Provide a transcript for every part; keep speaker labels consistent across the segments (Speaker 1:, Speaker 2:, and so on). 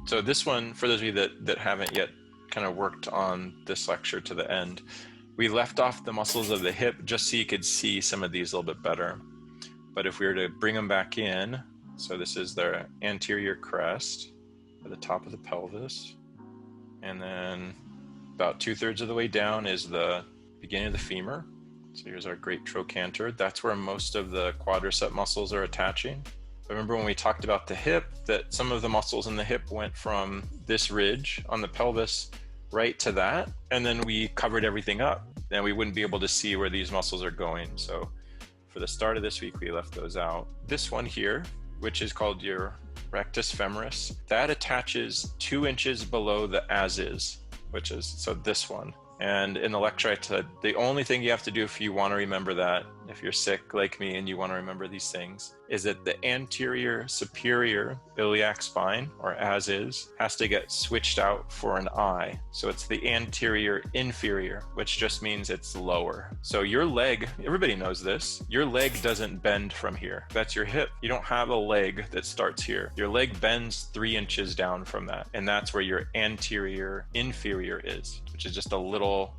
Speaker 1: So this one, for those of you that haven't yet kind of worked on this lecture to the end, we left off the muscles of the hip just so you could see some of these a little bit better. But if we were to bring them back in, so this is the anterior crest at the top of the pelvis, and then about 2/3 of the way down is the beginning of the femur. So here's our great trochanter. That's where most of the quadricep muscles are attaching. Remember when we talked about the hip, that some of the muscles in the hip went from this ridge on the pelvis right to that, and then we covered everything up, and we wouldn't be able to see where these muscles are going. So for the start of this week, we left those out. This one here, which is called your rectus femoris, that attaches 2 inches below the as is, which is, so this one. And in the lecture, I said the only thing you have to do if you want to remember that, if you're sick like me and you want to remember these things, is that the anterior superior iliac spine, or as is, has to get switched out for an I. So it's the anterior inferior, which just means it's lower. So your leg, everybody knows this, your leg doesn't bend from here. That's your hip. You don't have a leg that starts here. Your leg bends 3 inches down from that. And that's where your anterior inferior is, which is just a little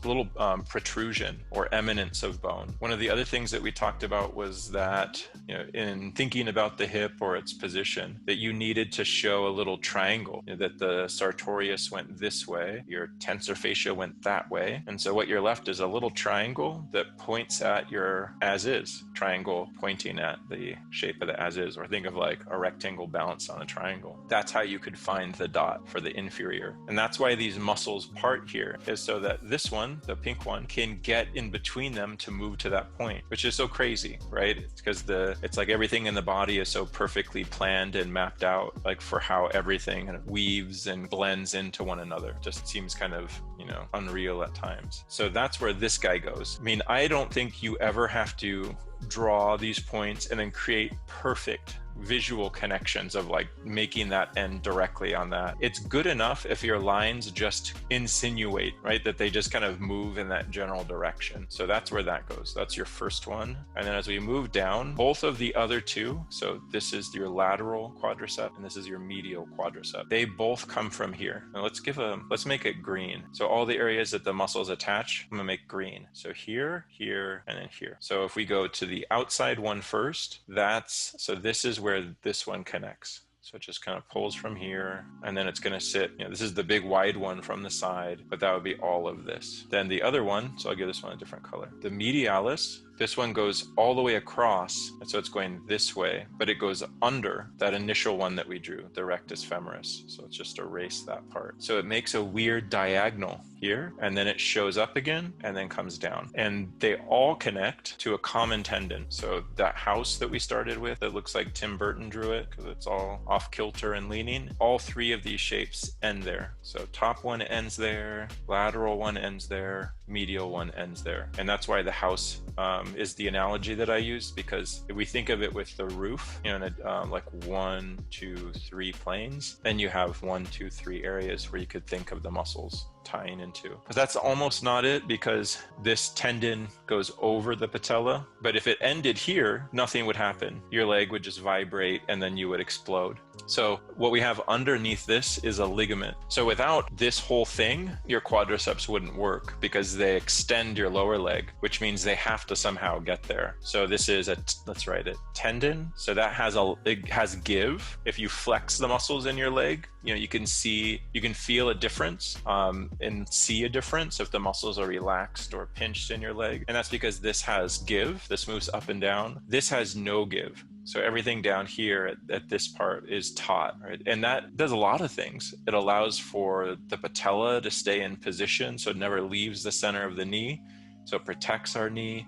Speaker 1: protrusion or eminence of bone. One of the other things that we talked about was that, in thinking about the hip or its position, that you needed to show a little triangle, that the sartorius went this way, your tensor fascia went that way. And so what you're left is a little triangle that points at your as is, triangle pointing at the shape of the as is, or think of like a rectangle balanced on a triangle. That's how you could find the dot for the inferior. And that's why these muscles part here, is so that this one, the pink one, can get in between them to move to that point, which is so crazy, right? It's because it's like everything in the body is so perfectly planned and mapped out, like for how everything kind of weaves and blends into one another. Just seems kind of, unreal at times. So that's where this guy goes. I mean, I don't think you ever have to draw these points and then create perfect visual connections of like making that end directly on that. It's good enough if your lines just insinuate, right? That they just kind of move in that general direction. So that's where that goes. That's your first one. And then as we move down, both of the other two, so this is your lateral quadricep and this is your medial quadricep. They both come from here. Now let's make it green. So all the areas that the muscles attach, I'm gonna make green. So here, here, and then here. So if we go to the outside one first, so this is where this one connects. So it just kind of pulls from here, and then it's going to sit, this is the big wide one from the side, but that would be all of this. Then the other one, so I'll give this one a different color. The medialis, this one goes all the way across, and so it's going this way, but it goes under that initial one that we drew, the rectus femoris. So let's just erase that part. So it makes a weird diagonal here, and then it shows up again, and then comes down. And they all connect to a common tendon. So that house that we started with, that looks like Tim Burton drew it, because it's all off kilter and leaning, all 3 of these shapes end there. So top one ends there, lateral one ends there, medial one ends there. And that's why the house is the analogy that I use, because if we think of it with the roof, like 1, 2, 3 planes, then you have 1, 2, 3 areas where you could think of the muscles tying into. But that's almost not it, because this tendon goes over the patella, but if it ended here, nothing would happen. Your leg would just vibrate and then you would explode. So what we have underneath this is a ligament. So without this whole thing, your quadriceps wouldn't work, because they extend your lower leg, which means they have to somehow get there. So this is let's write it, tendon. So that it has give. If you flex the muscles in your leg, you can feel a difference and see a difference if the muscles are relaxed or pinched in your leg. And that's because this has give. This moves up and down. This has no give. So everything down here at this part is taut, right? And that does a lot of things. It allows for the patella to stay in position, so it never leaves the center of the knee. So it protects our knee.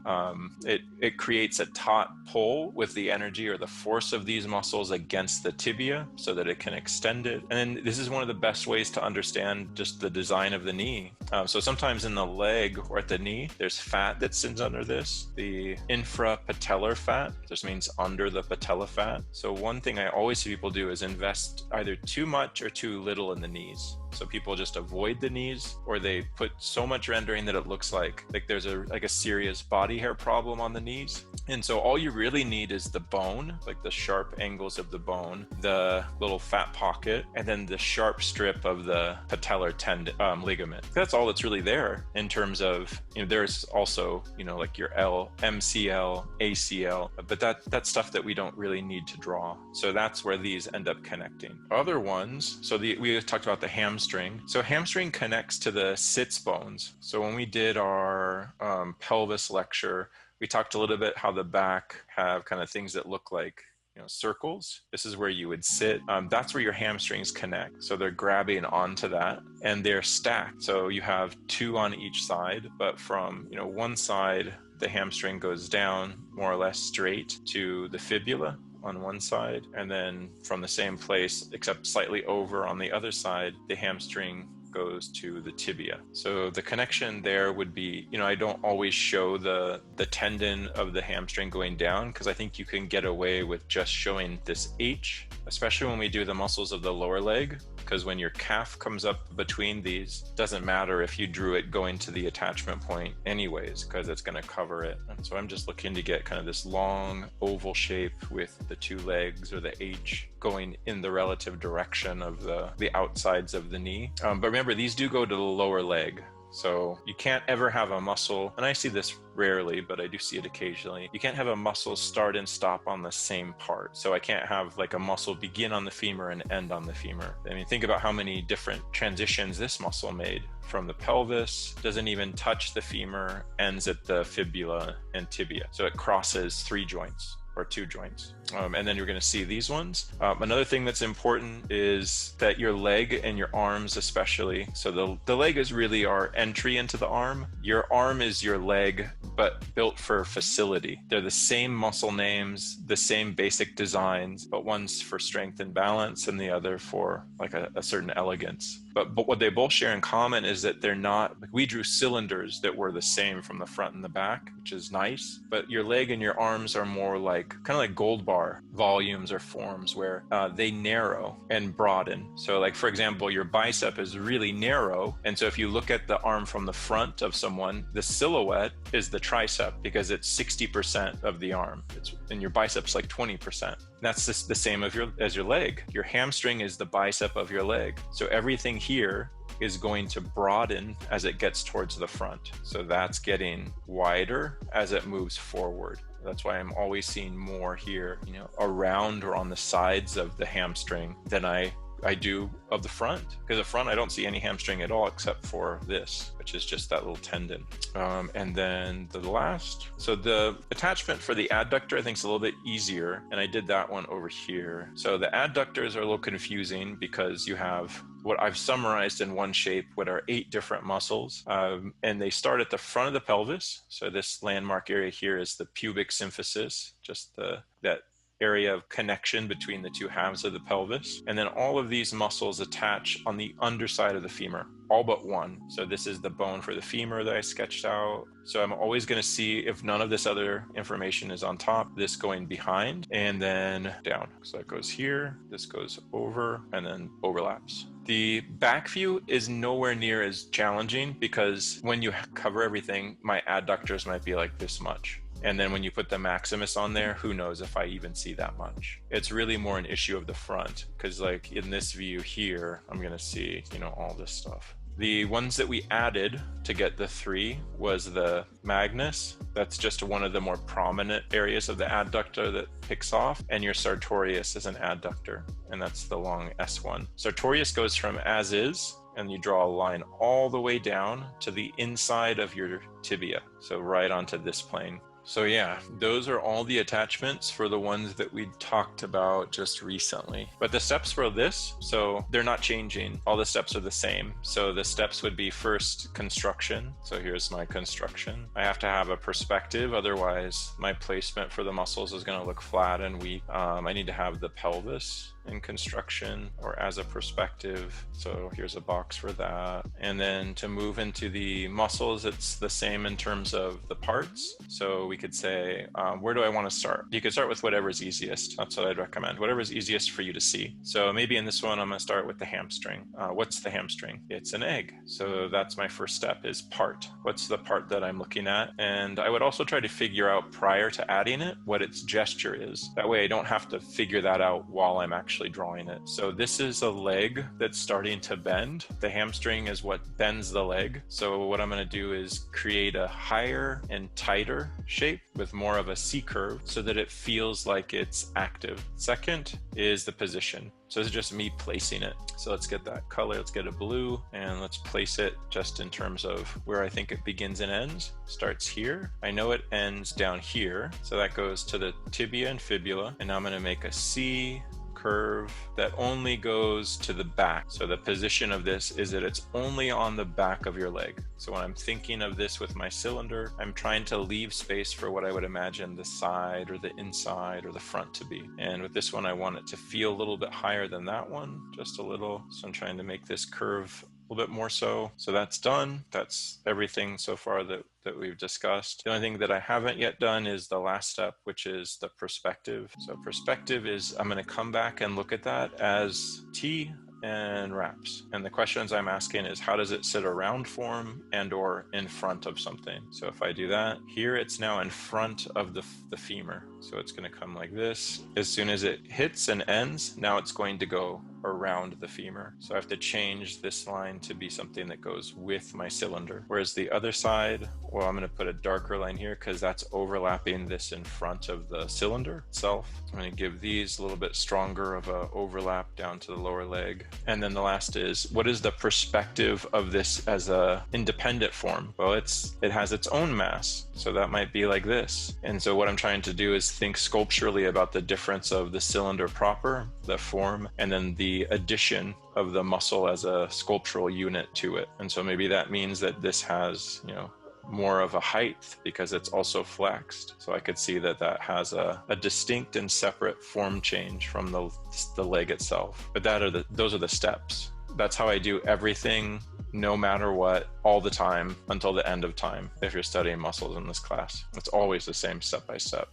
Speaker 1: It creates a taut pull with the energy or the force of these muscles against the tibia so that it can extend it. And then this is one of the best ways to understand just the design of the knee. So sometimes in the leg or at the knee, there's fat that sits under this, the infrapatellar fat. This means under the patella fat. So one thing I always see people do is invest either too much or too little in the knees. So people just avoid the knees, or they put so much rendering that it looks like there's a serious body hair problem on the knees. And so all you really need is the bone, like the sharp angles of the bone, the little fat pocket, and then the sharp strip of the patellar tendon ligament. That's all that's really there in terms of, there's also, like your MCL, ACL, but that's stuff that we don't really need to draw. So that's where these end up connecting. Other ones, so we talked about the hamstring. So hamstring connects to the sits bones. So when we did our pelvis lecture, we talked a little bit how the back have kind of things that look like circles. This is where you would sit. That's where your hamstrings connect. So they're grabbing onto that and they're stacked. So you have two on each side, but from one side, the hamstring goes down more or less straight to the fibula on one side, and then from the same place, except slightly over on the other side, the hamstring goes to the tibia. So the connection there would be, I don't always show the tendon of the hamstring going down, because I think you can get away with just showing this H, especially when we do the muscles of the lower leg, because when your calf comes up between these, doesn't matter if you drew it going to the attachment point anyways, because it's going to cover it. And so I'm just looking to get kind of this long oval shape with the two legs, or the H, going in the relative direction of the outsides of the knee. But remember, these do go to the lower leg. So you can't ever have a muscle, and I see this rarely, but I do see it occasionally. You can't have a muscle start and stop on the same part. So I can't have like a muscle begin on the femur and end on the femur. I mean, think about how many different transitions this muscle made from the pelvis, doesn't even touch the femur, ends at the fibula and tibia. So it crosses 3 joints. Or 2 joints. And then you're going to see these ones. Another thing that's important is that your leg and your arms especially, so the leg is really our entry into the arm. Your arm is your leg, but built for facility. They're the same muscle names, the same basic designs, but one's for strength and balance and the other for like a certain elegance. But what they both share in common is that they're not, like we drew cylinders that were the same from the front and the back, which is nice, but your leg and your arms are more like, kind of like gold bar volumes or forms where they narrow and broaden. So like, for example, your bicep is really narrow. And so if you look at the arm from the front of someone, the silhouette is the tricep because it's 60% of the arm. And your bicep's like 20%. That's just the same as your leg. Your hamstring is the bicep of your leg. So everything here is going to broaden as it gets towards the front. So that's getting wider as it moves forward. That's why I'm always seeing more here, around or on the sides of the hamstring than I do of the front. Because the front, I don't see any hamstring at all except for this, which is just that little tendon. And then the last, so the attachment for the adductor, I think is a little bit easier. And I did that one over here. So the adductors are a little confusing because you have what I've summarized in one shape, what are 8 different muscles. And they start at the front of the pelvis. So this landmark area here is the pubic symphysis, just that area of connection between the 2 halves of the pelvis. And then all of these muscles attach on the underside of the femur, all but one. So this is the bone for the femur that I sketched out. So I'm always going to see if none of this other information is on top, this going behind and then down. So that goes here, this goes over and then overlaps. The back view is nowhere near as challenging because when you cover everything, my adductors might be like this much. And then when you put the maximus on there, who knows if I even see that much. It's really more an issue of the front because like in this view here, I'm going to see, all this stuff. The ones that we added to get the 3 was the magnus. That's just one of the more prominent areas of the adductor that picks off. And your sartorius is an adductor, and that's the long S1. Sartorius goes from as is, and you draw a line all the way down to the inside of your tibia. So right onto this plane. So yeah, those are all the attachments for the ones that we talked about just recently. But the steps for this, so they're not changing. All the steps are the same. So the steps would be first construction. So here's my construction. I have to have a perspective, otherwise my placement for the muscles is going to look flat and weak. I need to have the pelvis. in construction or as a perspective. So here's a box for that. And then to move into the muscles, it's the same in terms of the parts. So we could say, where do I want to start? You could start with whatever's easiest. That's what I'd recommend. Whatever's easiest for you to see. So maybe in this one, I'm going to start with the hamstring. What's the hamstring? It's an egg. So that's my first step, is part. What's the part that I'm looking at? And I would also try to figure out prior to adding it what its gesture is. That way I don't have to figure that out while I'm actually drawing it. So this is a leg that's starting to bend. The hamstring is what bends the leg. So what I'm going to do is create a higher and tighter shape with more of a C curve so that it feels like it's active. Second is the position. So this is just me placing it. So let's get that color, let's get a blue, and let's place it just in terms of where I think it begins and ends. Starts here. I know it ends down here. So that goes to the tibia and fibula. And now I'm going to make a C curve that only goes to the back. So the position of this is that it's only on the back of your leg. So when I'm thinking of this with my cylinder, I'm trying to leave space for what I would imagine the side or the inside or the front to be. And with this one, I want it to feel a little bit higher than that one, just a little. So I'm trying to make this curve a little bit more so. So that's done. That's everything so far that we've discussed. The only thing that I haven't yet done is the last step, which is the perspective. So perspective is, I'm going to come back and look at that as T and wraps. And the questions I'm asking is, how does it sit around form and or in front of something? So if I do that, here it's now in front of the femur. So it's going to come like this. As soon as it hits and ends, now it's going to go around the femur. So I have to change this line to be something that goes with my cylinder. Whereas the other side, well, I'm going to put a darker line here because that's overlapping this in front of the cylinder itself. I'm going to give these a little bit stronger of a overlap down to the lower leg. And then the last is, what is the perspective of this as a independent form? Well, it has its own mass. So that might be like this. And so what I'm trying to do is think sculpturally about the difference of the cylinder proper, the form, and then the addition of the muscle as a sculptural unit to it. And so maybe that means that this has, more of a height because it's also flexed. So I could see that that has a distinct and separate form change from the leg itself. But those are the steps. That's how I do everything, no matter what, all the time until the end of time. If you're studying muscles in this class, it's always the same step by step.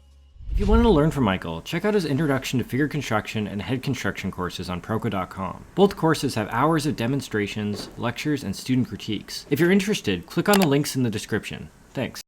Speaker 2: If you want to learn from Michael, check out his Introduction to Figure Construction and Head Construction courses on Proko.com. Both courses have hours of demonstrations, lectures, and student critiques. If you're interested, click on the links in the description. Thanks.